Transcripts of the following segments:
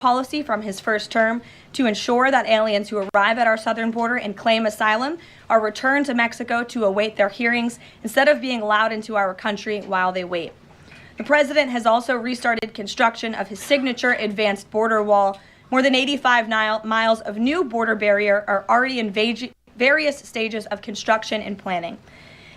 policy from his first term to ensure that aliens who arrive at our southern border and claim asylum are returned to Mexico to await their hearings instead of being allowed into our country while they wait. The president has also restarted construction of his signature advanced border wall. More than 85 miles of new border barrier are already in various stages of construction and planning.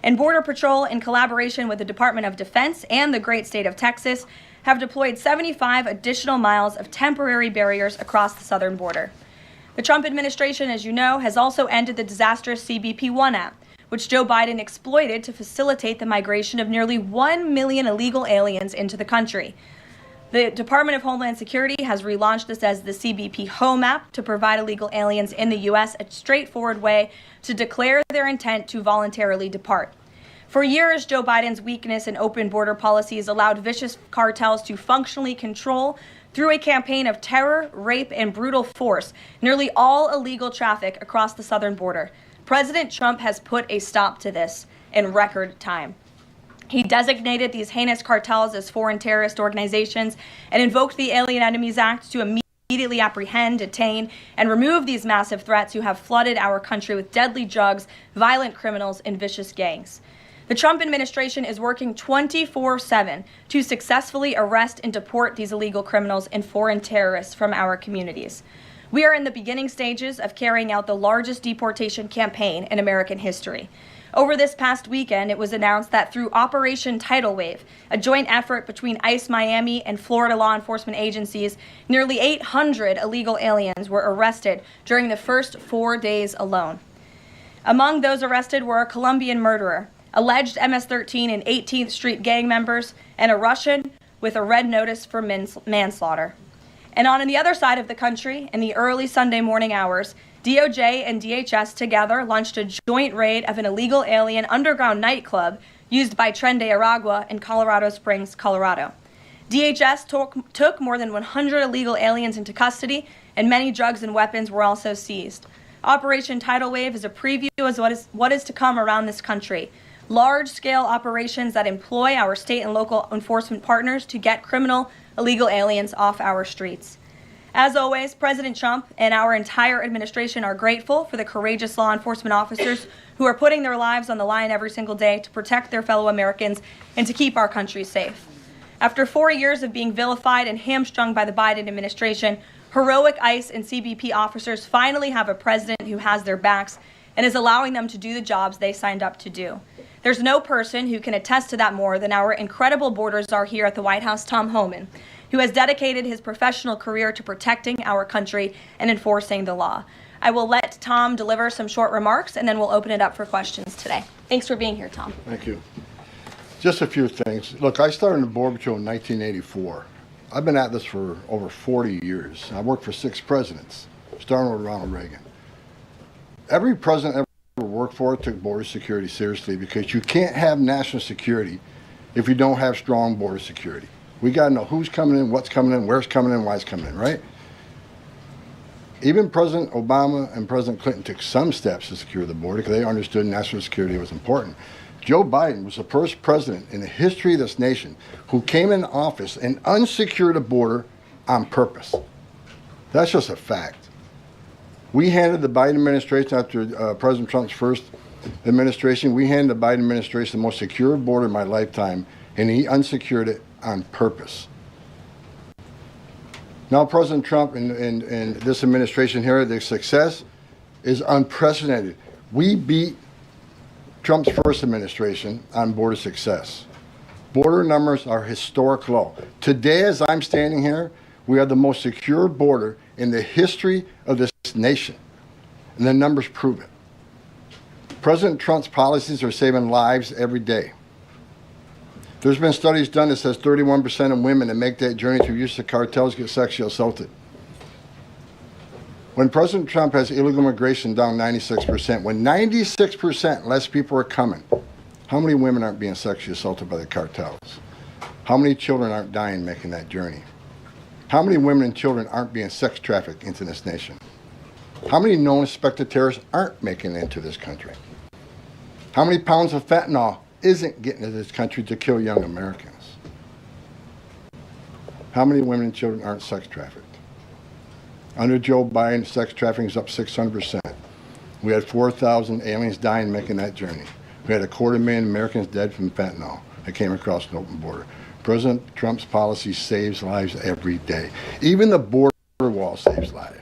And Border Patrol, in collaboration with the Department of Defense and the great state of Texas, have deployed 75 additional miles of temporary barriers across the southern border. The Trump administration, as you know, has also ended the disastrous CBP-1 app, which Joe Biden exploited to facilitate the migration of nearly 1 million illegal aliens into the country. The Department of Homeland Security has relaunched this as the CBP Home app to provide illegal aliens in the U.S. a straightforward way to declare their intent to voluntarily depart. For years, Joe Biden's weakness in open border policies allowed vicious cartels to functionally control, through a campaign of terror, rape, and brutal force, nearly all illegal traffic across the southern border. President Trump has put a stop to this in record time. He designated these heinous cartels as foreign terrorist organizations and invoked the Alien Enemies Act to immediately apprehend, detain, and remove these massive threats who have flooded our country with deadly drugs, violent criminals, and vicious gangs. The Trump administration is working 24/7 to successfully arrest and deport these illegal criminals and foreign terrorists from our communities. We are in the beginning stages of carrying out the largest deportation campaign in American history. Over this past weekend, it was announced that through Operation Tidal Wave, a joint effort between ICE Miami and Florida law enforcement agencies, nearly 800 illegal aliens were arrested during the first 4 days alone. Among those arrested were a Colombian murderer, alleged MS-13 and 18th Street gang members, and a Russian with a red notice for manslaughter. And on the other side of the country, in the early Sunday morning hours, DOJ and DHS together launched a joint raid of an illegal alien underground nightclub used by Tren de Aragua in Colorado Springs, Colorado. DHS took more than 100 illegal aliens into custody, and many drugs and weapons were also seized. Operation Tidal Wave is a preview of what is to come around this country. Large-scale operations that employ our state and local enforcement partners to get criminal illegal aliens off our streets. As always, President Trump and our entire administration are grateful for the courageous law enforcement officers who are putting their lives on the line every single day to protect their fellow Americans and to keep our country safe. After 4 years of being vilified and hamstrung by the Biden administration, heroic ICE and CBP officers finally have a president who has their backs and is allowing them to do the jobs they signed up to do. There's no person who can attest to that more than our incredible border czar here at the White House, Tom Homan, who has dedicated his professional career to protecting our country and enforcing the law. I will let Tom deliver some short remarks, and then we'll open it up for questions today. Thanks for being here, Tom. Thank you. Just a few things. Look, I started in the Border Patrol in 1984. I've been at this for over 40 years. I worked for 6 presidents, starting with Ronald Reagan. Every president ever worked for took border security seriously, because you can't have national security if you don't have strong border security. We got to know who's coming in, what's coming in, where's coming in, why it's coming in, right? Even President Obama and President Clinton took some steps to secure the border because they understood national security was important. Joe Biden was the first president in the history of this nation who came in office and unsecured a border on purpose. That's just a fact. We handed the Biden administration, after President Trump's first administration, we handed the Biden administration the most secure border in my lifetime, and he unsecured it on purpose. Now President Trump and this administration here, the success is unprecedented. We beat Trump's first administration on border success. Border numbers are historic low. Today, as I'm standing here, we have the most secure border in the history of this nation, and the numbers prove it. President Trump's policies are saving lives every day. There's been studies done that says 31% of women that make that journey through use of cartels get sexually assaulted. When President Trump has illegal immigration down 96%, when 96% less people are coming, how many women aren't being sexually assaulted by the cartels? How many children aren't dying making that journey? How many women and children aren't being sex trafficked into this nation? How many known suspected terrorists aren't making it into this country? How many pounds of fentanyl isn't getting into this country to kill young Americans? How many women and children aren't sex trafficked? Under Joe Biden, sex trafficking is up 600%. We had 4,000 aliens dying making that journey. We had 250,000 Americans dead from fentanyl that came across an open border. President Trump's policy saves lives every day. Even the border wall saves lives.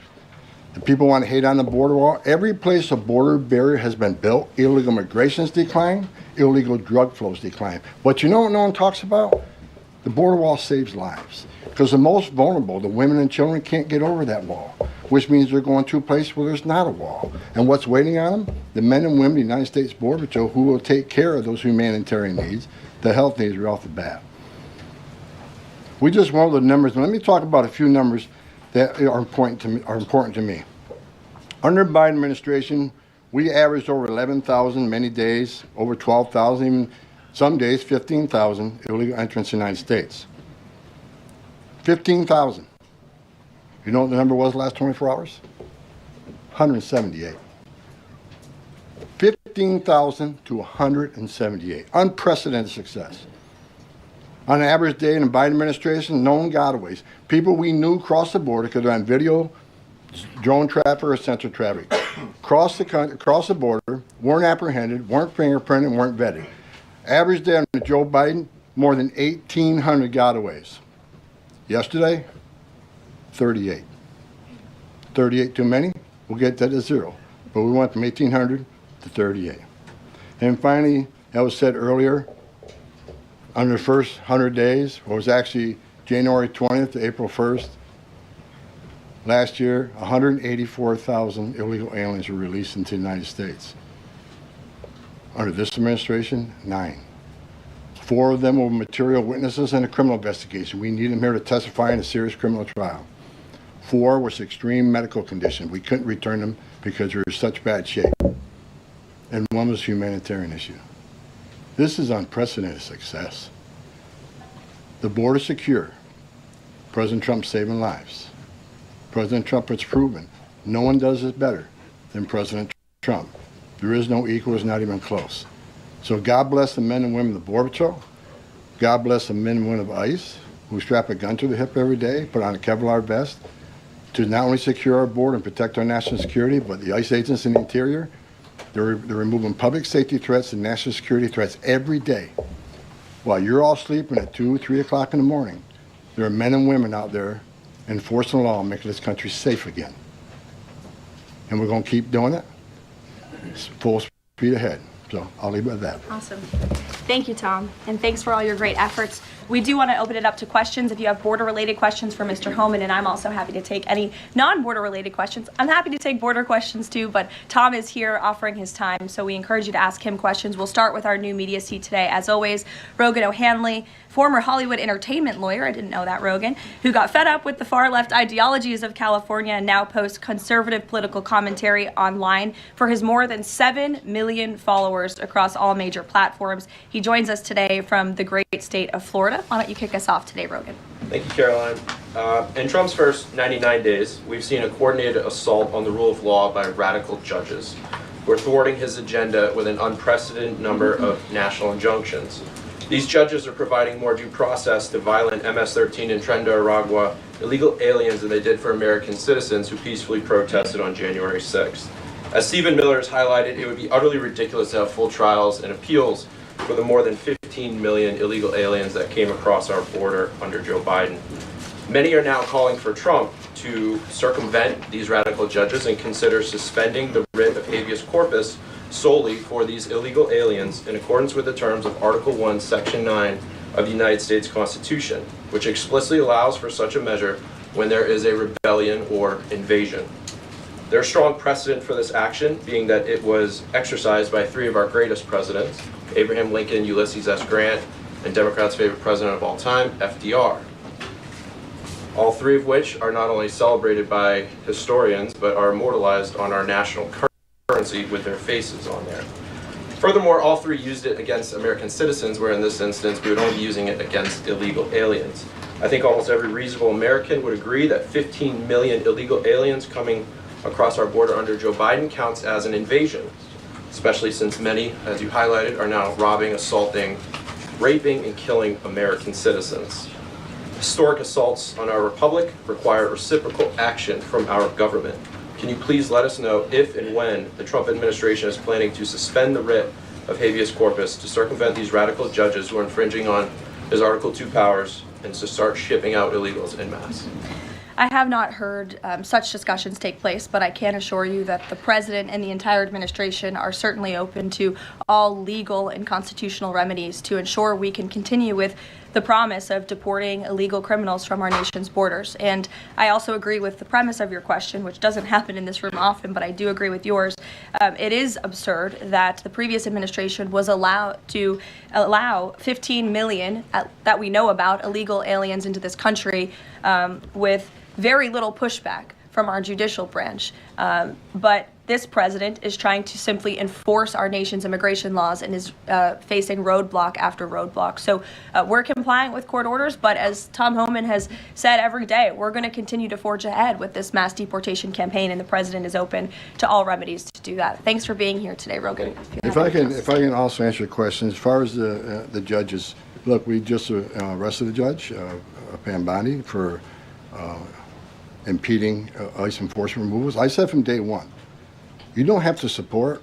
The people want to hate on the border wall. Every place a border barrier has been built, illegal migration's declined, illegal drug flows declined. But you know what no one talks about? The border wall saves lives. Because the most vulnerable, the women and children, can't get over that wall, which means they're going to a place where there's not a wall. And what's waiting on them? The men and women of the United States Border Patrol who will take care of those humanitarian needs, the health needs right off the bat. We just went over the numbers. Let me talk about a few numbers that are important to me. Under the Biden administration, we averaged over 11,000 many days, over 12,000, even some days 15,000 illegal entrants in the United States. 15,000. You know what the number was the last 24 hours? 178. 15,000 to 178. Unprecedented success. On an average day in the Biden administration, known gotaways. People we knew crossed the border because they're on video, drone traffic, or sensor traffic. Crossed the border, weren't apprehended, weren't fingerprinted, weren't vetted. Average day under Joe Biden, more than 1,800 gotaways. Yesterday, 38. 38 too many? We'll get that to 0. But we went from 1,800 to 38. And finally, that was said earlier, under the first 100 days, or it was actually January 20th to April 1st, last year, 184,000 illegal aliens were released into the United States. Under this administration, 9. 4 of them were material witnesses in a criminal investigation. We need them here to testify in a serious criminal trial. 4 was extreme medical condition. We couldn't return them because they were in such bad shape. And 1 was a humanitarian issue. This is unprecedented success. The border secure. President Trump saving lives. President Trump has proven no one does this better than President Trump. There is no equal, it's not even close. So God bless the men and women of the Border Patrol. God bless the men and women of ICE who strap a gun to their hip every day, put on a Kevlar vest to not only secure our border and protect our national security, but the ICE agents in the interior, they're removing public safety threats and national security threats every day. While you're all sleeping at 2, 3 o'clock in the morning, there are men and women out there enforcing the law and making this country safe again. And we're going to keep doing it. It's full speed ahead. So I'll leave it at that. Awesome. Thank you, Tom. And thanks for all your great efforts. We do want to open it up to questions. If you have border-related questions for Mr. Homan, and I'm also happy to take any non-border-related questions. I'm happy to take border questions too, but Tom is here offering his time, so we encourage you to ask him questions. We'll start with our new media seat today. As always, Rogan O'Hanley, former Hollywood entertainment lawyer, I didn't know that, Rogan, who got fed up with the far-left ideologies of California and now posts conservative political commentary online for his more than 7 million followers across all major platforms. He joins us today from the great state of Florida. Why don't you kick us off today, Rogan? Thank you, Caroline. In Trump's first 99 days, we've seen a coordinated assault on the rule of law by radical judges who are thwarting his agenda with an unprecedented number of national injunctions. These judges are providing more due process to violent MS-13 and Tren de Aragua illegal aliens than they did for American citizens who peacefully protested on January 6th. As Stephen Miller has highlighted, it would be utterly ridiculous to have full trials and appeals for the more than 15 million illegal aliens that came across our border under Joe Biden. Many are now calling for Trump to circumvent these radical judges and consider suspending the writ of habeas corpus solely for these illegal aliens in accordance with the terms of Article 1, Section 9 of the United States Constitution, which explicitly allows for such a measure when there is a rebellion or invasion. There's strong precedent for this action, being that it was exercised by 3 of our greatest presidents, Abraham Lincoln, Ulysses S. Grant, and Democrats' favorite president of all time, FDR. All 3 of which are not only celebrated by historians, but are immortalized on our national currency with their faces on there. Furthermore, all 3 used it against American citizens, where in this instance we would only be using it against illegal aliens. I think almost every reasonable American would agree that 15 million illegal aliens coming across our border under Joe Biden counts as an invasion, especially since many, as you highlighted, are now robbing, assaulting, raping, and killing American citizens. Historic assaults on our republic require reciprocal action from our government. Can you please let us know if and when the Trump administration is planning to suspend the writ of habeas corpus to circumvent these radical judges who are infringing on his Article 2 powers and to start shipping out illegals en masse? I have not heard such discussions take place, but I can assure you that the President and the entire administration are certainly open to all legal and constitutional remedies to ensure we can continue with the promise of deporting illegal criminals from our nation's borders. And I also agree with the premise of your question, which doesn't happen in this room often, but I do agree with yours. It is absurd that the previous administration was allowed to allow 15 million, that we know about, illegal aliens into this country with very little pushback from our judicial branch. But this president is trying to simply enforce our nation's immigration laws and is facing roadblock after roadblock. So we're compliant with court orders, but as Tom Homan has said every day, we're going to continue to forge ahead with this mass deportation campaign, and the president is open to all remedies to do that. Thanks for being here today, Rogan. If I can also answer your question, as far as the judges, look, we just arrested a judge, Pam Bondi, for impeding ICE enforcement removals. I said from day one, you don't have to support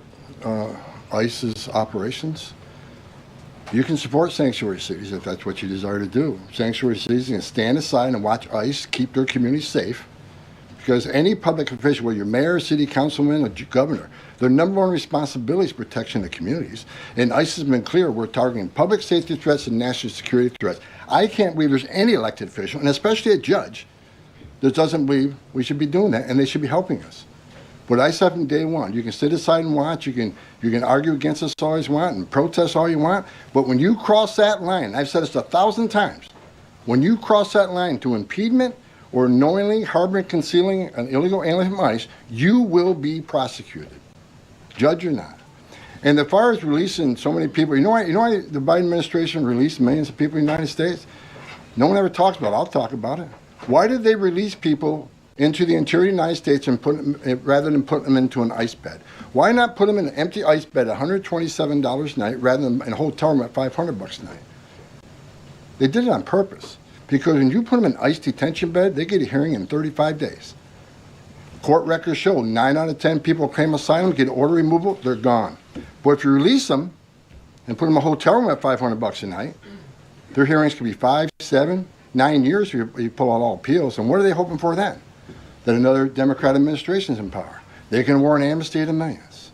ICE's operations. You can support sanctuary cities if that's what you desire to do. Sanctuary cities can stand aside and watch ICE keep their communities safe, because any public official, whether you're mayor, city councilman, or governor, their number one responsibility is protection of communities. And ICE has been clear, we're targeting public safety threats and national security threats. I can't believe there's any elected official, and especially a judge, that doesn't believe we should be doing that, and they should be helping us. But I said from day one, you can sit aside and watch, you can argue against us all you want and protest all you want, but when you cross that line, I've said this 1,000 times, when you cross that line to impediment or knowingly harboring, concealing an illegal alien from ICE, you will be prosecuted, judge or not. And as far as releasing so many people, you know why the Biden administration released millions of people in the United States? No one ever talks about it. I'll talk about it. Why did they release people into the interior of the United States and put them, rather than put them into an ICE bed? Why not put them in an empty ICE bed at $127 a night rather than in a hotel room at $500 a night? They did it on purpose, because when you put them in an ICE detention bed, they get a hearing in 35 days. Court records show 9 out of 10 people claim asylum, get order removal, they're gone. But if you release them and put them in a hotel room at $500 a night, their hearings could be 5, 7, 9 years if you pull out all appeals. And what are they hoping for then? That another Democrat administration is in power. They can award an amnesty to millions.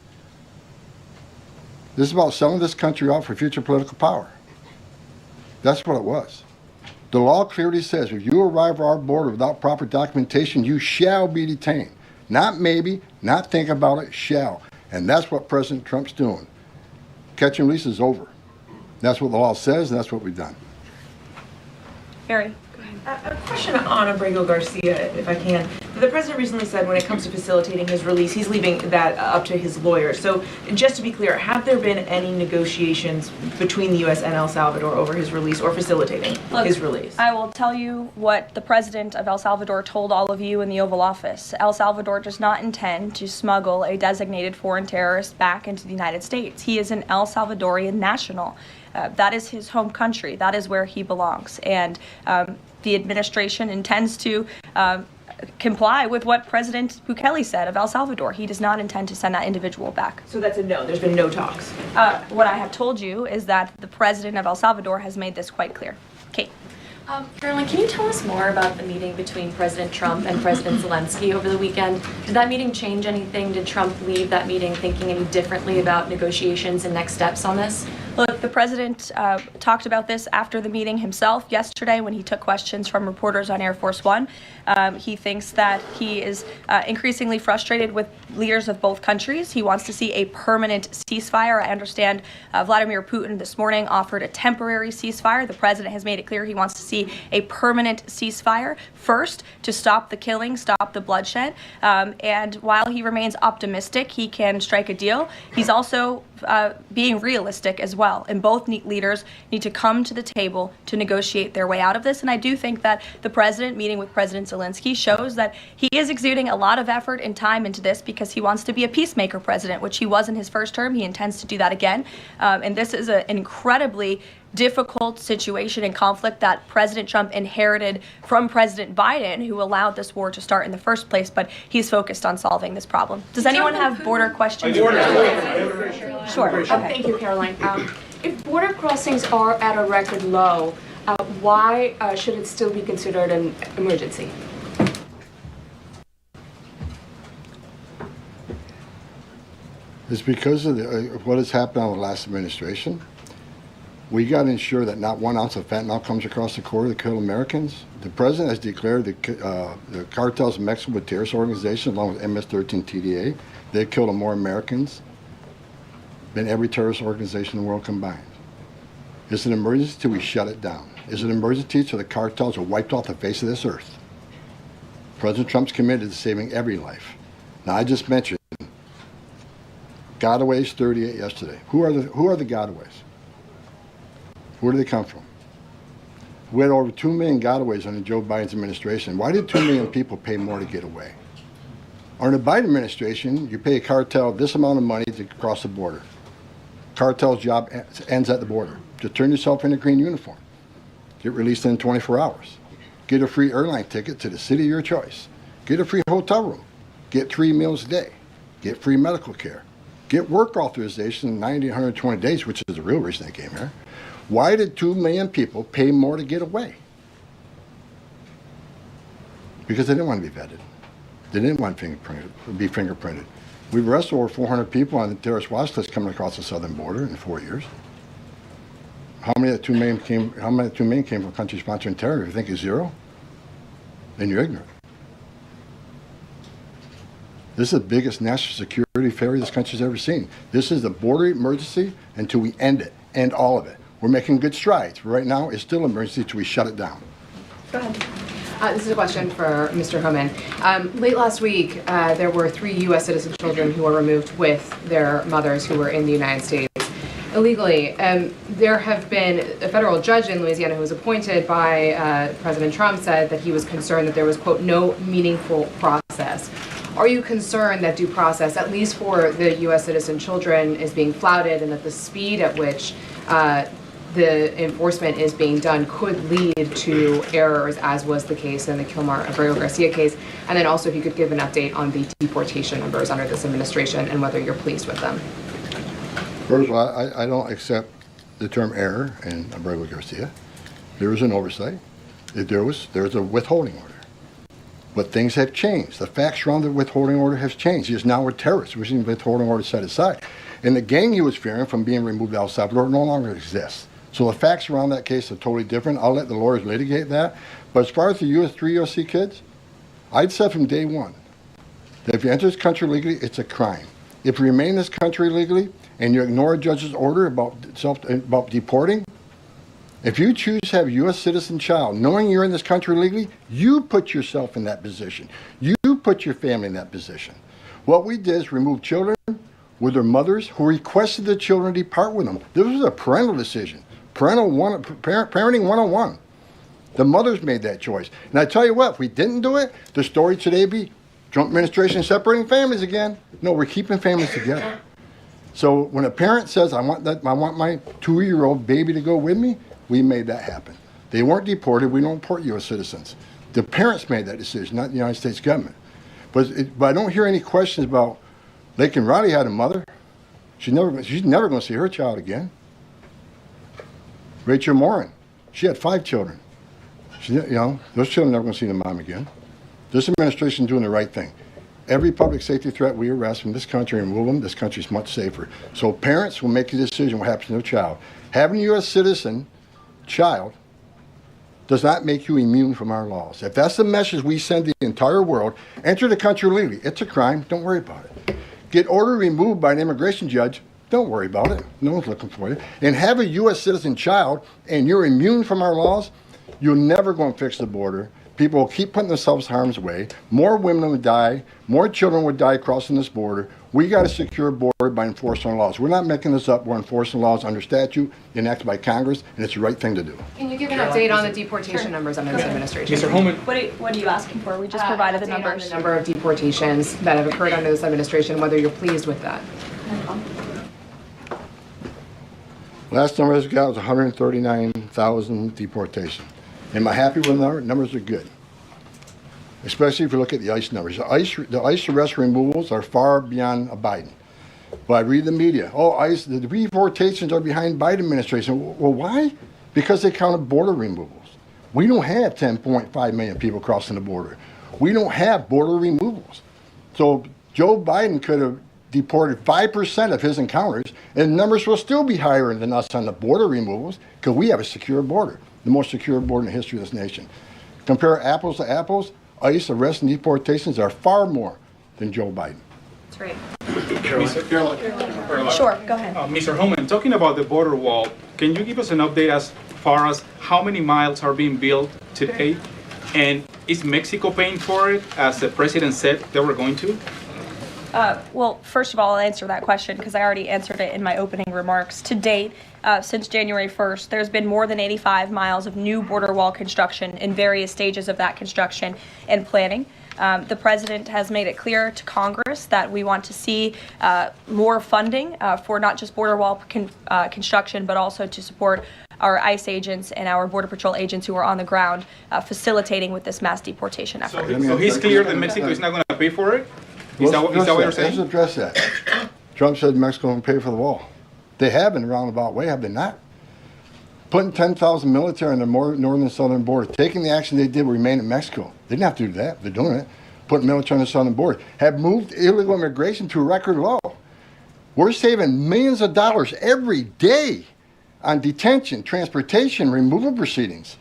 This is about selling this country out for future political power. That's what it was. The law clearly says if you arrive at our border without proper documentation, you shall be detained. Not maybe, not think about it, shall. And that's what President Trump's doing. Catch and release is over. That's what the law says, and that's what we've done. Barry. A question on Abrego Garcia, if I can. The president recently said when it comes to facilitating his release, he's leaving that up to his lawyers. So just to be clear, have there been any negotiations between the U.S. and El Salvador over his release or facilitating his release? I will tell you what the president of El Salvador told all of you in the Oval Office. El Salvador does not intend to smuggle a designated foreign terrorist back into the United States. He is an El Salvadorian national. That is his home country. That is where he belongs. And the administration intends to comply with what President Bukele said of El Salvador. He does not intend to send that individual back. So that's a no. There's been no talks. What I have told you is that the president of El Salvador has made this quite clear. Kate. Carolyn, can you tell us more about the meeting between President Trump and President Zelensky over the weekend? Did that meeting change anything? Did Trump leave that meeting thinking any differently about negotiations and next steps on this? Look, the president talked about this after the meeting himself yesterday when he took questions from reporters on Air Force One. He thinks that he is increasingly frustrated with leaders of both countries. He wants to see a permanent ceasefire. I understand Vladimir Putin this morning offered a temporary ceasefire. The president has made it clear he wants to see a permanent ceasefire first to stop the killing, stop the bloodshed. And while he remains optimistic he can strike a deal, he's also being realistic as well. And both leaders need to come to the table to negotiate their way out of this. And I do think that the president meeting with President Zelensky shows that he is exuding a lot of effort and time into this because he wants to be a peacemaker president, which he was in his first term. He intends to do that again. And this is an incredibly difficult situation and conflict that President Trump inherited from President Biden, who allowed this war to start in the first place, but he's focused on solving this problem. Does anyone have border questions? Sure. Okay. Thank you, Caroline. If border crossings are at a record low, why should it still be considered an emergency? It's because of what has happened on the last administration. We got to ensure that not 1 ounce of fentanyl comes across the border to kill Americans. The president has declared the cartels in Mexico a terrorist organization, along with MS-13 TDA. They've killed more Americans than every terrorist organization in the world combined. It's an emergency till we shut it down. It's an emergency till the cartels are wiped off the face of this earth. President Trump's committed to saving every life. Now, I just mentioned gotaways, 38 yesterday. Who are the gotaways? Where do they come from? We had over 2 million gotaways under Joe Biden's administration. Why did 2 million people pay more to get away? Under the Biden administration, you pay a cartel this amount of money to cross the border. Cartel's job ends at the border. Just turn yourself in a green uniform. Get released in 24 hours. Get a free airline ticket to the city of your choice. Get a free hotel room. Get 3 meals a day. Get free medical care. Get work authorization in 90, 120 days, which is the real reason they came here. Why did 2 million people pay more to get away? Because they didn't want to be vetted. They didn't want to be fingerprinted. We've arrested over 400 people on the terrorist watch list coming across the southern border in 4 years. How many of the 2 million came? How many of the 2 million came from countries sponsoring terror? If you think it's zero, then you're ignorant. This is the biggest national security failure this country's ever seen. This is the border emergency until we end it, end all of it. We're making good strides. But right now, it's still an emergency until we shut it down. Go ahead. This is a question for Mr. Homan. Late last week, there were 3 U.S. citizen children who were removed with their mothers who were in the United States illegally. There have been a federal judge in Louisiana who was appointed by President Trump said that he was concerned that there was, quote, no meaningful process. Are you concerned that due process, at least for the U.S. citizen children, is being flouted and that the speed at which the enforcement is being done could lead to errors, as was the case in the Kilmar-Abreu-Garcia case? And then also if you could give an update on the deportation numbers under this administration and whether you're pleased with them. First of all, I don't accept the term error in Abreu-Garcia. There was an oversight. There's a withholding order. But things have changed. The facts around the withholding order has changed. He is now a terrorist. We're seeing the withholding order set aside. And the gang he was fearing from being removed to El Salvador no longer exists. So the facts around that case are totally different. I'll let the lawyers litigate that. But as far as the 3 USC kids, I'd said from day one that if you enter this country legally, it's a crime. If you remain in this country legally and you ignore a judge's order about deporting, if you choose to have a U.S. citizen child, knowing you're in this country legally, you put yourself in that position. You put your family in that position. What we did is remove children with their mothers who requested the children depart with them. This was a parental decision. Parenting 101. The mothers made that choice. And I tell you what, if we didn't do it, the story today would be Trump administration separating families again. No, we're keeping families together. So when a parent says, I want my 2-year-old baby to go with me, we made that happen. They weren't deported. We don't deport U.S. citizens. The parents made that decision, not the United States government. But I don't hear any questions about Laken Riley had a mother. She's never going to see her child again. Rachel Morin, she had 5 children. Those children are never going to see their mom again. This administration is doing the right thing. Every public safety threat we arrest from this country and remove them, this country is much safer. So parents will make a decision what happens to their child. Having a U.S. citizen child does not make you immune from our laws. If that's the message we send the entire world, enter the country legally. It's a crime. Don't worry about it. Get order removed by an immigration judge. Don't worry about it. No one's looking for you. And have a U.S. citizen child and you're immune from our laws, you're never going to fix the border. People will keep putting themselves in harm's way. More women would die. More children would die crossing this border. We got to secure a border by enforcing our laws. We're not making this up. We're enforcing laws under statute enacted by Congress, and it's the right thing to do. Can you give an update on the deportation numbers under this administration? Mr. Homan. What are you asking for? We just provided the numbers. On the number of deportations that have occurred under this administration, whether you're pleased with that. Well, Last number I got was 139,000 deportation. Am I happy with the number? Numbers are good. Especially if you look at the ICE numbers. The ICE arrest removals are far beyond Biden. But I read the media. Oh, ICE, the deportations are behind Biden administration. Well, why? Because they counted border removals. We don't have 10.5 million people crossing the border. We don't have border removals. So Joe Biden could have deported 5% of his encounters, and numbers will still be higher than us on the border removals because we have a secure border, the most secure border in the history of this nation. Compare apples to apples, ICE arrests and deportations are far more than Joe Biden. That's right. Caroline. Sure, go ahead. Mr. Homan, talking about the border wall, can you give us an update as far as how many miles are being built today? And is Mexico paying for it, as the president said they were going to? Well, first of all, I'll answer that question because I already answered it in my opening remarks. To date, since January 1st, there's been more than 85 miles of new border wall construction in various stages of that construction and planning. The president has made it clear to Congress that we want to see more funding for not just border wall construction, but also to support our ICE agents and our Border Patrol agents who are on the ground facilitating with this mass deportation effort. So he's clear that Mexico is not going to pay for it? Is that what you're saying? Let's address that. Trump said Mexico will pay for the wall. They have in a roundabout way, have they not? Putting 10,000 military on the northern and southern border, taking the action they did remain in Mexico. They didn't have to do that. They're doing it. Putting military on the southern border. Have moved illegal immigration to a record low. We're saving millions of dollars every day on detention, transportation, removal proceedings.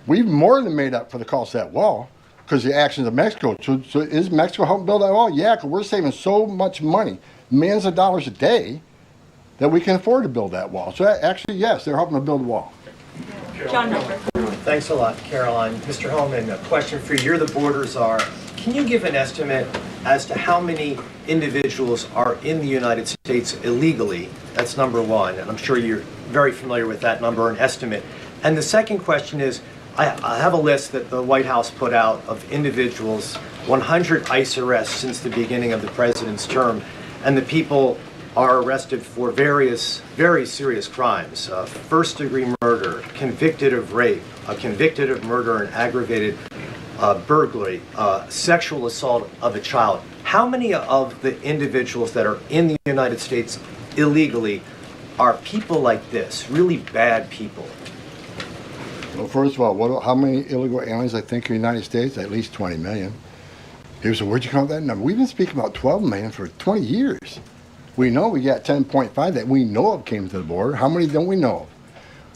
We've more than made up for the cost of that wall because of the actions of Mexico. So is Mexico helping build that wall? Yeah, because we're saving so much money, millions of dollars a day, that we can afford to build that wall. So actually, yes, they're helping to build the wall. John Milford. Thanks a lot, Caroline. Mr. Holman, a question for you. You're the border czar. Can you give an estimate as to how many individuals are in the United States illegally? That's number one, and I'm sure you're very familiar with that number, an estimate. And the second question is, I have a list that the White House put out of individuals, 100 ICE arrests since the beginning of the president's term, and the people are arrested for various very serious crimes. First-degree murder, convicted of rape, convicted of murder and aggravated burglary, sexual assault of a child. How many of the individuals that are in the United States illegally are people like this, really bad people? Well, first of all, how many illegal aliens I think in the United States? At least 20 million. Here's where'd you come up with that number? We've been speaking about 12 million for 20 years. We know we got 10.5 that we know of came to the border. How many don't we know of?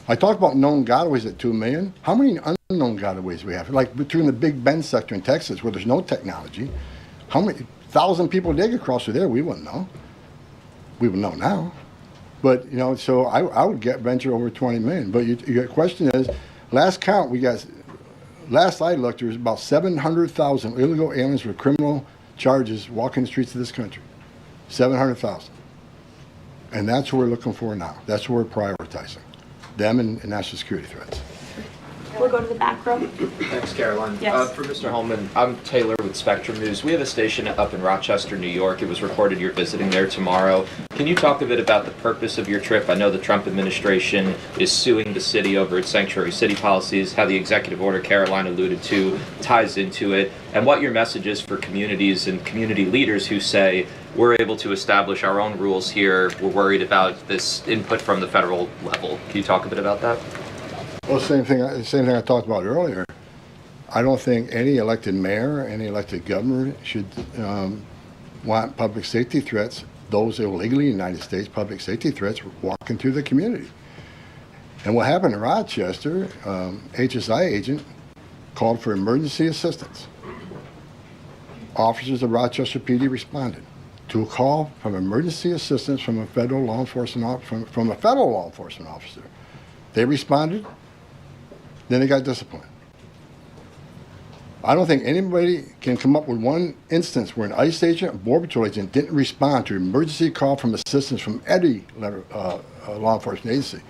I talked about known gotaways at 2 million. How many unknown gotaways we have? Like between the Big Bend sector in Texas where there's no technology, how many 1,000 people did get across through there? We wouldn't know. We would know now. But, you know, so I would venture over 20 million. But your question is, last count, last I looked, there was about 700,000 illegal aliens with criminal charges walking the streets of this country. 700,000. And that's what we're looking for now. That's what we're prioritizing. Them and national security threats. We'll go to the back row. Thanks, Caroline. Yes. For Mr. Holman, I'm Taylor with Spectrum News. We have a station up in Rochester, New York. It was reported you're visiting there tomorrow. Can you talk a bit about the purpose of your trip? I know the Trump administration is suing the city over its sanctuary city policies, how the executive order Caroline alluded to ties into it, and what your message is for communities and community leaders who say, we're able to establish our own rules here. We're worried about this input from the federal level. Can you talk a bit about that? Well, same thing I talked about earlier. I don't think any elected mayor, any elected governor should want public safety threats, those illegally in the United States, public safety threats, walking through the community. And what happened in Rochester, HSI agent called for emergency assistance. Officers of Rochester PD responded to a call from emergency assistance from a federal law enforcement officer. They responded. Then they got disciplined. I don't think anybody can come up with one instance where an ICE agent or Border Patrol agent didn't respond to an emergency call from assistance from any law enforcement agency.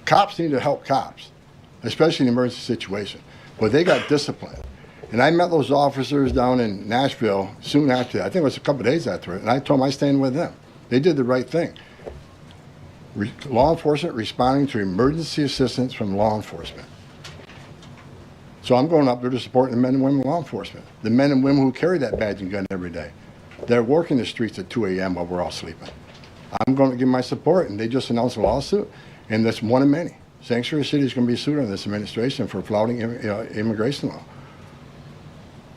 Cops need to help cops, especially in an emergency situation. But they got disciplined. And I met those officers down in Nashville soon after that. I think it was a couple of days after it. And I told them I stand with them. They did the right thing. law enforcement responding to emergency assistance from law enforcement. So I'm going up there to support the men and women of law enforcement, the men and women who carry that badge and gun every day. They're working the streets at 2 a.m. while we're all sleeping. I'm going to give my support, and they just announced a lawsuit, and that's one of many. Sanctuary City is going to be sued on this administration for flouting immigration law.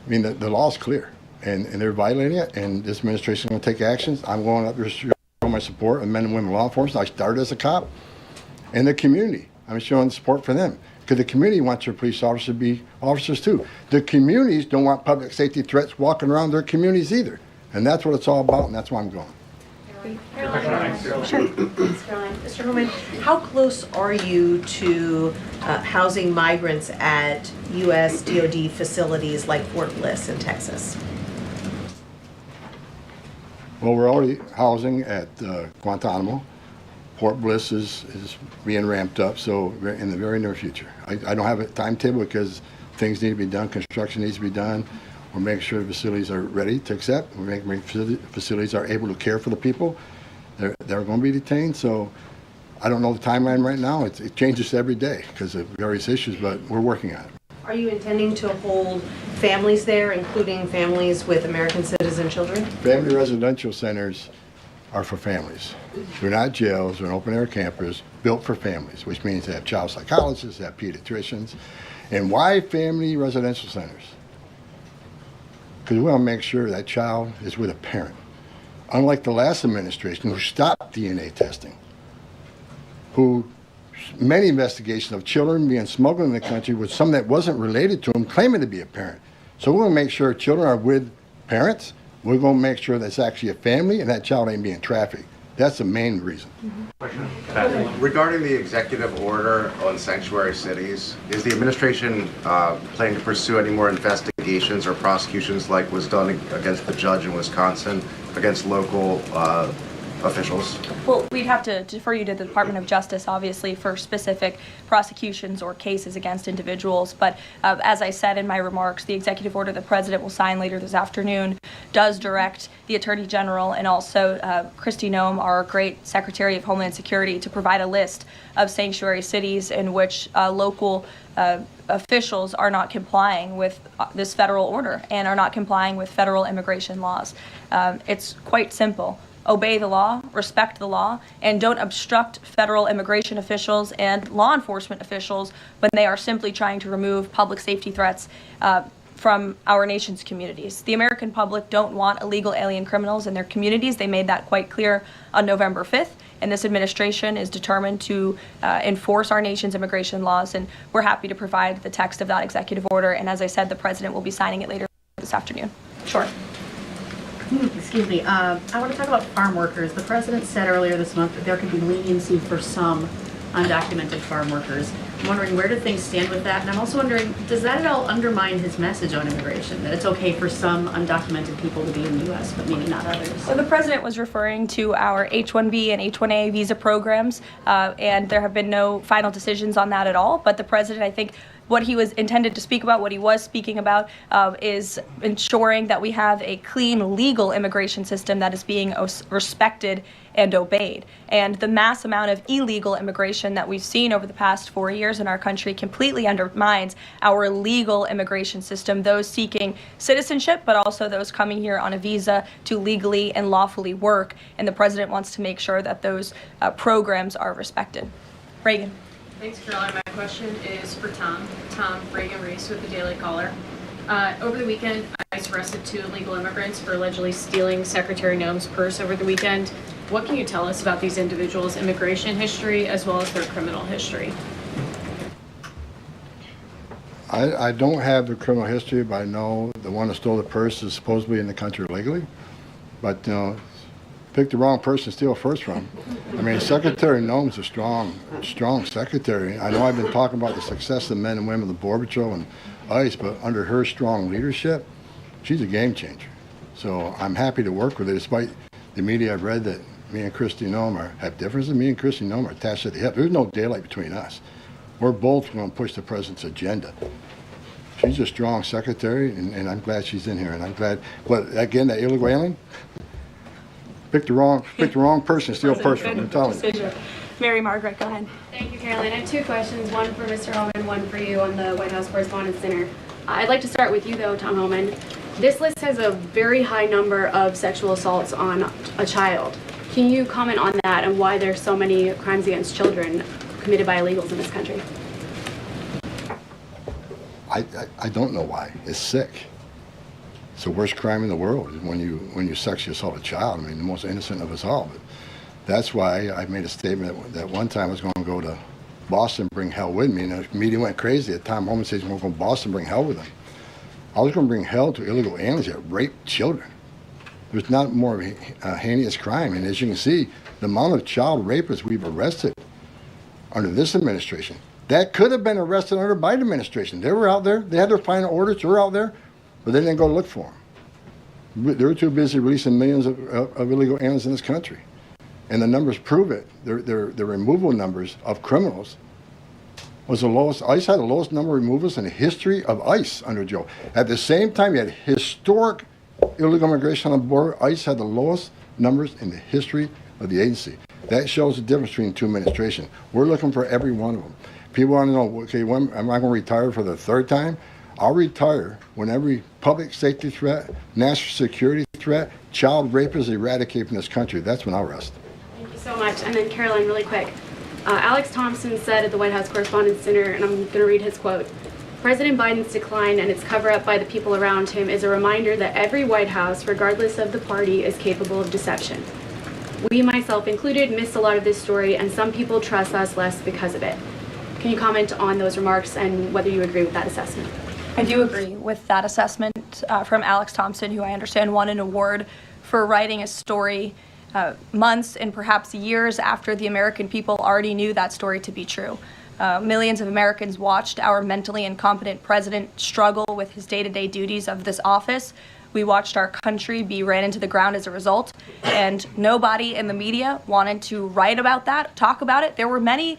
I mean, the law is clear, and they're violating it, and this administration is going to take actions. I'm going up there to show my support of men and women of law enforcement. I started as a cop, and the community. I'm showing support for them, because the community wants their police officers to be officers too. The communities don't want public safety threats walking around their communities either, and that's what it's all about, and that's why I'm going. Caroline. Sure. Thanks, Caroline. Mr. Homan, how close are you to housing migrants at U.S. DoD facilities like Fort Bliss in Texas? Well, we're already housing at Guantanamo. Fort Bliss is being ramped up, so in the very near future. I don't have a timetable because things need to be done, construction needs to be done. We're making sure the facilities are ready to accept. We're making sure the facilities are able to care for the people. They're going to be detained, so I don't know the timeline right now. It changes every day because of various issues, but we're working on it. Are you intending to hold families there, including families with American citizen children? Family residential centers are for families. They're not jails, they're open-air campers built for families, which means they have child psychologists, they have pediatricians. And why family residential centers? Because we want to make sure that child is with a parent. Unlike the last administration who stopped DNA testing, who many investigations of children being smuggled in the country with some that wasn't related to them claiming to be a parent. So we're going to make sure children are with parents. We're going to make sure that's actually a family and that child ain't being trafficked. That's the main reason. Regarding the executive order on sanctuary cities, is the administration planning to pursue any more investigations or prosecutions like was done against the judge in Wisconsin, against local officials? Well, we'd have to defer you to the Department of Justice, obviously, for specific prosecutions or cases against individuals. But as I said in my remarks, the executive order the President will sign later this afternoon does direct the Attorney General and also Kristi Noem, our great Secretary of Homeland Security, to provide a list of sanctuary cities in which local officials are not complying with this federal order and are not complying with federal immigration laws. It's quite simple. Obey the law, respect the law, and don't obstruct federal immigration officials and law enforcement officials when they are simply trying to remove public safety threats from our nation's communities. The American public don't want illegal alien criminals in their communities. They made that quite clear on November 5th, and this administration is determined to enforce our nation's immigration laws, and we're happy to provide the text of that executive order, and as I said, the President will be signing it later this afternoon. Sure. Excuse me. I want to talk about farm workers. The President said earlier this month that there could be leniency for some undocumented farm workers. I'm wondering, where do things stand with that? And I'm also wondering, does that at all undermine his message on immigration, that it's okay for some undocumented people to be in the U.S., but maybe not others? So the President was referring to our H-1B and H-1A visa programs, and there have been no final decisions on that at all. But the President, I think, what he was intended to speak about, what he was speaking about, is ensuring that we have a clean, legal immigration system that is being respected and obeyed. And the mass amount of illegal immigration that we've seen over the past 4 years in our country completely undermines our legal immigration system, those seeking citizenship, but also those coming here on a visa to legally and lawfully work. And the President wants to make sure that those programs are respected. Reagan. Thanks, Caroline. My question is for Tom. Tom Reagan-Reese with the Daily Caller. Over the weekend, ICE arrested 2 illegal immigrants for allegedly stealing Secretary Noem's purse over the weekend. What can you tell us about these individuals' immigration history as well as their criminal history? I don't have the criminal history, but I know the one that stole the purse is supposedly in the country illegally. But, pick the wrong person to steal first from. I mean, Secretary Noem's a strong secretary. I know I've been talking about the success of men and women of the Border Patrol and ICE, but under her strong leadership, she's a game changer. So I'm happy to work with her, despite the media I've read that me and Kristi Noem have differences. Me and Kristi Noem are attached at the hip. There's no daylight between us. We're both going to push the President's agenda. She's a strong secretary, and I'm glad she's in here, and I'm glad. But again, that illegal alien, pick the wrong person to steal purse from. I'm telling you. Mary Margaret, go ahead. Thank you, Caroline. I have two questions, one for Mr. Homan, one for you on the White House Correspondents' Dinner. I'd like to start with you, though, Tom Homan. This list has a very high number of sexual assaults on a child. Can you comment on that and why there's so many crimes against children committed by illegals in this country? I don't know why. It's sick. It's the worst crime in the world is when you sexually assault a child. I mean, the most innocent of us all. But that's why I made a statement that one time I was going to go to Boston, bring hell with me, and the media went crazy. Tom Homan says he's going to go to Boston, bring hell with him. I was going to bring hell to illegal aliens that rape children. There's not more heinous crime, and as you can see, the amount of child rapists we've arrested under this administration, that could have been arrested under the Biden administration. They were out there. They had their final orders. They were out there, but they didn't go look for them. They were too busy releasing millions of illegal aliens in this country. And the numbers prove it. The removal numbers of criminals was the lowest. ICE had the lowest number of removals in the history of ICE under Joe. At the same time, you had historic illegal immigration on the border. ICE had the lowest numbers in the history of the agency. That shows the difference between the two administrations. We're looking for every one of them. People want to know, okay, when am I going to retire for the third time? I'll retire when every public safety threat, national security threat, child rape is eradicated from this country. That's when I'll rest. Thank you so much. And then Caroline, really quick. Alex Thompson said at the White House Correspondents' Dinner, and I'm going to read his quote, "President Biden's decline and its cover-up by the people around him is a reminder that every White House, regardless of the party, is capable of deception. We, myself included, missed a lot of this story, and some people trust us less because of it." Can you comment on those remarks and whether you agree with that assessment? I do agree with that assessment from Alex Thompson, who I understand won an award for writing a story months and perhaps years after the American people already knew that story to be true. Millions of Americans watched our mentally incompetent president struggle with his day-to-day duties of this office. We watched our country be ran into the ground as a result, and nobody in the media wanted to write about that, talk about it. There were many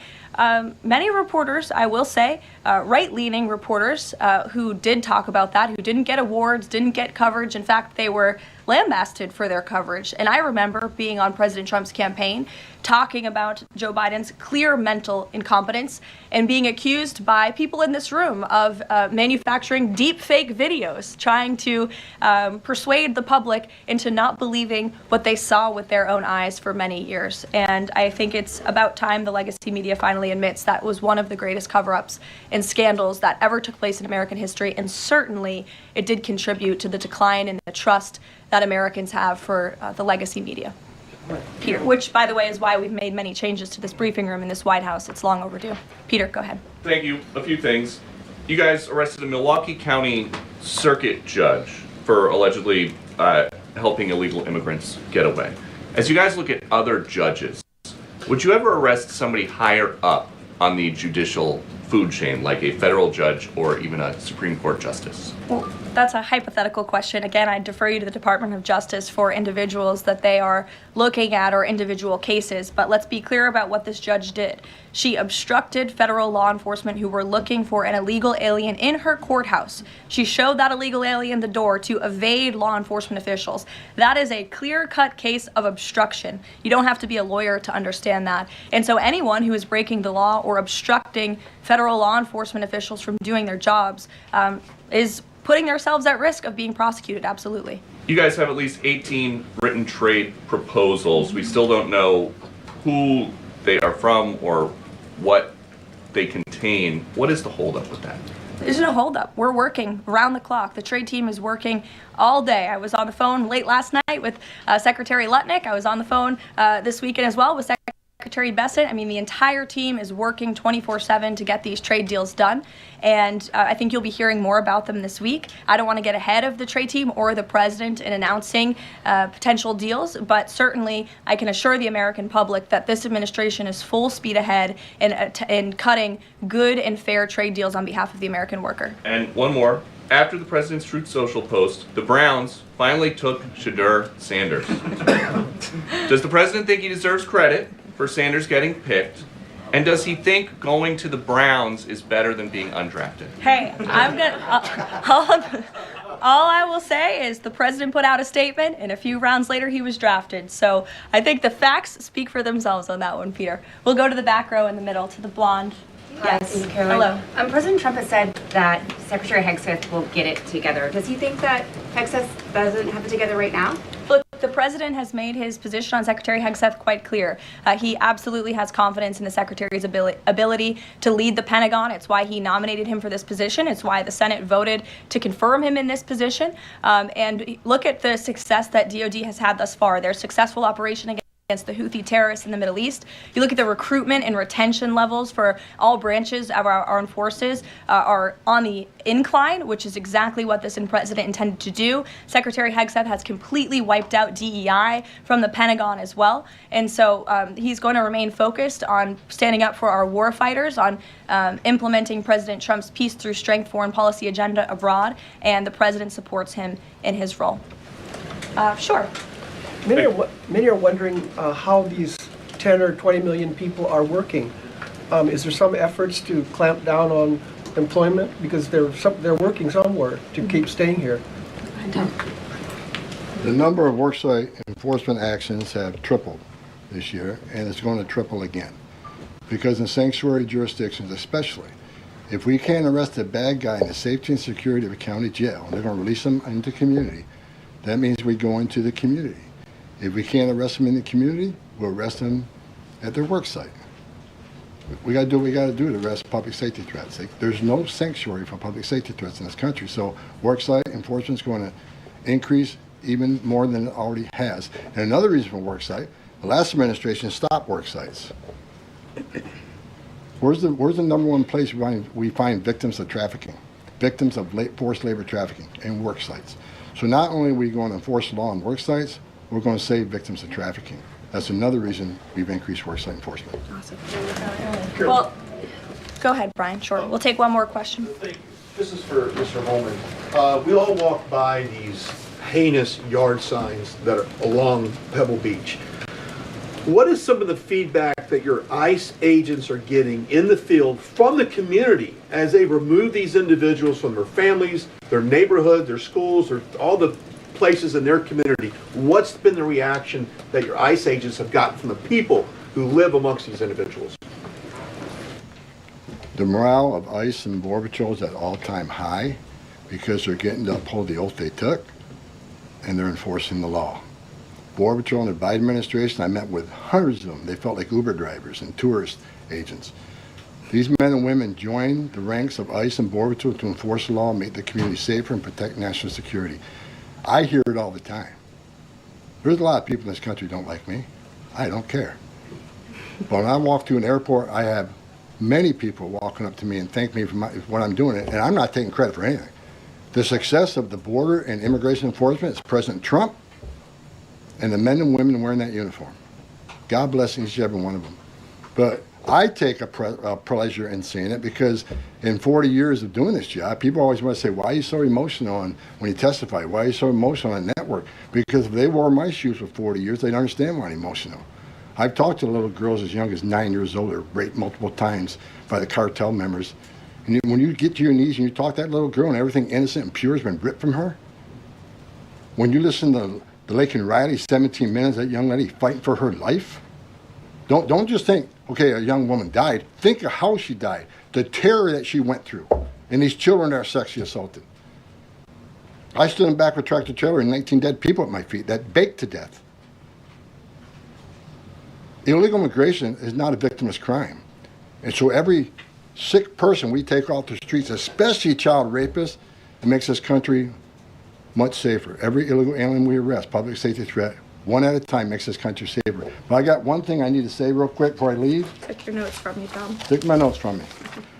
reporters, I will say, right-leaning reporters who did talk about that, who didn't get awards, didn't get coverage. In fact, they were lambasted for their coverage. And I remember being on President Trump's campaign, talking about Joe Biden's clear mental incompetence and being accused by people in this room of manufacturing deep fake videos, trying to persuade the public into not believing what they saw with their own eyes for many years. And I think it's about time the legacy media finally admits that was one of the greatest cover-ups and scandals that ever took place in American history, and certainly it did contribute to the decline in the trust that Americans have for the legacy media. Peter, which, by the way, is why we've made many changes to this briefing room in this White House. It's long overdue. Peter, go ahead. Thank you. A few things. You guys arrested a Milwaukee County circuit judge for allegedly helping illegal immigrants get away. As you guys look at other judges, would you ever arrest somebody higher up on the judicial food chain, like a federal judge or even a Supreme Court justice? Well, that's a hypothetical question. Again, I defer you to the Department of Justice for individuals that they are looking at or individual cases. But let's be clear about what this judge did. She obstructed federal law enforcement who were looking for an illegal alien in her courthouse. She showed that illegal alien the door to evade law enforcement officials. That is a clear-cut case of obstruction. You don't have to be a lawyer to understand that. And so anyone who is breaking the law or obstructing federal law enforcement officials from doing their jobs is putting themselves at risk of being prosecuted, absolutely. You guys have at least 18 written trade proposals. We still don't know who they are from or what they contain. What is the holdup with that? There's no holdup. We're working around the clock. The trade team is working all day. I was on the phone late last night with Secretary Lutnick. I was on the phone this weekend as well with Secretary Bessent. I mean, the entire team is working 24/7 to get these trade deals done, and I think you'll be hearing more about them this week. I don't want to get ahead of the trade team or the president in announcing potential deals, but certainly I can assure the American public that this administration is full speed ahead in cutting good and fair trade deals on behalf of the American worker. And one more. After the president's Truth Social post, the Browns finally took Shadur Sanders. Does the president think he deserves credit for Sanders getting picked? And does he think going to the Browns is better than being undrafted? Hey, all I will say is the president put out a statement, and a few rounds later he was drafted. So I think the facts speak for themselves on that one, Peter. We'll go to the back row in the middle, to the blonde. Yes. Hello. President Trump has said that Secretary Hegseth will get it together. Does he think that Hegseth doesn't have it together right now? Look, the president has made his position on Secretary Hegseth quite clear. He absolutely has confidence in the secretary's ability to lead the Pentagon. It's why he nominated him for this position. It's why the Senate voted to confirm him in this position. And look at the success that DOD has had thus far. Their successful operation against the Houthi terrorists in the Middle East. You look at the recruitment and retention levels for all branches of our armed forces are on the incline, which is exactly what this president intended to do. Secretary Hegseth has completely wiped out DEI from the Pentagon as well. And so he's going to remain focused on standing up for our war fighters, on implementing President Trump's peace through strength foreign policy agenda abroad, and the president supports him in his role. Sure. Many are wondering how these 10 or 20 million people are working. Is there some efforts to clamp down on employment because they're working somewhere to keep staying here? The number of worksite enforcement actions have tripled this year, and it's going to triple again. Because in sanctuary jurisdictions especially, if we can't arrest a bad guy in the safety and security of a county jail, and they're going to release them into community, that means we go into the community. If we can't arrest them in the community, we'll arrest them at their work site. We got to do what we got to do to arrest public safety threats. There's no sanctuary for public safety threats in this country, so worksite enforcement is going to increase even more than it already has. And another reason for worksite, the last administration stopped worksites. Where's the number one place we find victims of trafficking, victims of forced labor trafficking, in work sites? So not only are we going to enforce the law on work sites, we're going to save victims of trafficking. That's another reason we've increased worksite enforcement. Awesome. Well, go ahead, Brian. Sure. We'll take one more question. This is for Mr. Holman. We all walk by these heinous yard signs that are along Pebble Beach. What is some of the feedback that your ICE agents are getting in the field from the community as they remove these individuals from their families, their neighborhood, their schools, or all the places in their community? What's been the reaction that your ICE agents have gotten from the people who live amongst these individuals? The morale of ICE and Border Patrol is at all-time high because they're getting to uphold the oath they took, and they're enforcing the law. Border Patrol and the Biden administration, I met with hundreds of them. They felt like Uber drivers and tourist agents. These men and women joined the ranks of ICE and Border Patrol to enforce the law, make the community safer, and protect national security. I hear it all the time. There's a lot of people in this country who don't like me. I don't care. But when I walk through an airport, I have many people walking up to me and thank me for what I'm doing, and I'm not taking credit for anything. The success of the border and immigration enforcement is President Trump and the men and women wearing that uniform. God bless each and every one of them. But I take a pleasure in seeing it because in 40 years of doing this job, people always want to say, why are you so emotional when you testify? Why are you so emotional on network? Because if they wore my shoes for 40 years, they'd understand why I'm emotional. I've talked to little girls as young as 9 years old that were raped multiple times by the cartel members. And when you get to your knees and you talk to that little girl and everything innocent and pure has been ripped from her, when you listen to the Laken Riley, 17 minutes, that young lady fighting for her life, don't just think, okay, a young woman died. Think of how she died, the terror that she went through, and these children that are sexually assaulted. I stood in back of a tractor trailer and 19 dead people at my feet that baked to death. Illegal immigration is not a victimless crime. And so every sick person we take off the streets, especially child rapists, it makes this country much safer. Every illegal alien we arrest, public safety threat, one at a time, makes this country safer. But I got one thing I need to say real quick before I leave. Take your notes from me, Tom. Take my notes from me.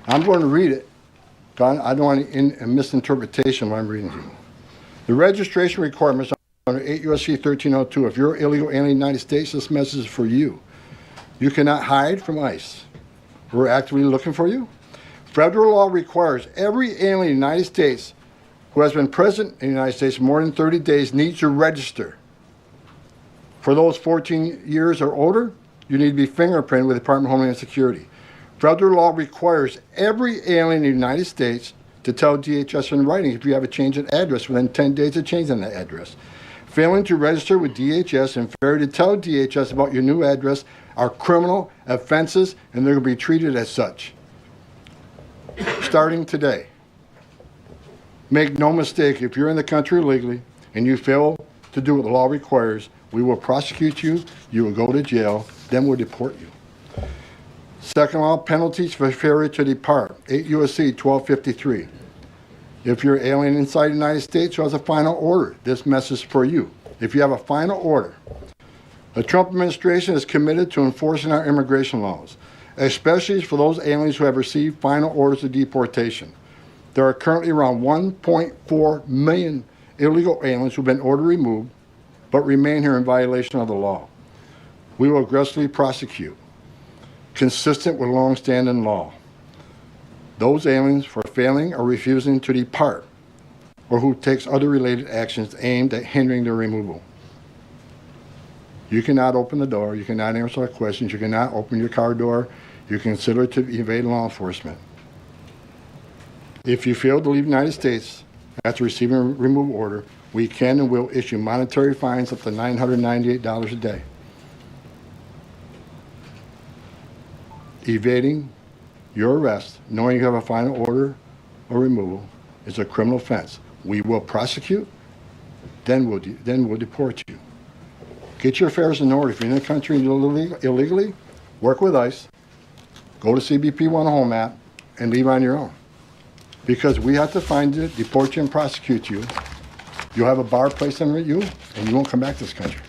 I'm going to read it. I don't want a misinterpretation of what I'm reading to you. The registration requirements under 8 U.S.C. 1302. If you're illegal alien in the United States, this message is for you. You cannot hide from ICE. We're actively looking for you. Federal law requires every alien in the United States who has been present in the United States more than 30 days needs to register. For those 14 years or older, you need to be fingerprinted with the Department of Homeland Security. Federal law requires every alien in the United States to tell DHS in writing if you have a change in address within 10 days of changing that address. Failing to register with DHS and failure to tell DHS about your new address are criminal offenses, and they're going to be treated as such. Starting today. Make no mistake, if you're in the country illegally and you fail to do what the law requires, we will prosecute you, you will go to jail, then we'll deport you. Second law, penalties for failure to depart, 8 U.S.C. 1253. If you're an alien inside the United States who has a final order, this message is for you. If you have a final order, the Trump administration is committed to enforcing our immigration laws, especially for those aliens who have received final orders of deportation. There are currently around 1.4 million illegal aliens who have been ordered removed but remain here in violation of the law. We will aggressively prosecute, consistent with long-standing law, those aliens for failing or refusing to depart or who takes other related actions aimed at hindering their removal. You cannot open the door, you cannot answer our questions, you cannot open your car door, you consider it to evade law enforcement. If you fail to leave the United States after receiving a removal order, we can and will issue monetary fines up to $998 a day. Evading your arrest, knowing you have a final order or removal, is a criminal offense. We will prosecute, then we'll deport you. Get your affairs in order. If you're in the country illegally, work with ICE, go to CBP One Home app, and leave on your own. Because we have to find you, deport you, and prosecute you. You'll have a bar placed on you, and you won't come back to this country.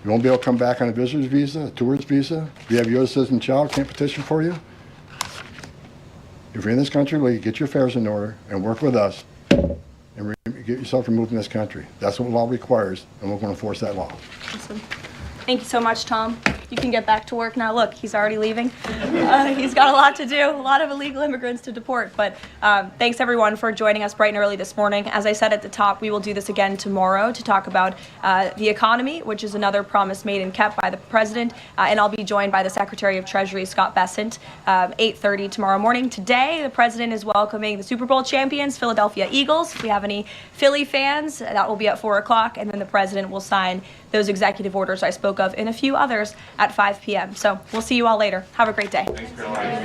You won't be able to come back on a visitor's visa, a tourist visa. If you have a U.S. citizen child, can't petition for you. If you're in this country, get your affairs in order and work with us and get yourself removed from this country. That's what law requires, and we're going to enforce that law. Awesome. Thank you so much, Tom. You can get back to work now. Look, he's already leaving. He's got a lot to do, a lot of illegal immigrants to deport. But thanks, everyone, for joining us bright and early this morning. As I said at the top, we will do this again tomorrow to talk about the economy, which is another promise made and kept by the president. And I'll be joined by the Secretary of Treasury, Scott Bessent, 8:30 tomorrow morning. Today, the president is welcoming the Super Bowl champions, Philadelphia Eagles. If we have any Philly fans, that will be at 4 o'clock. And then the president will sign those executive orders I spoke of and a few others at 5 p.m. So we'll see you all later. Have a great day. Thanks, Caroline.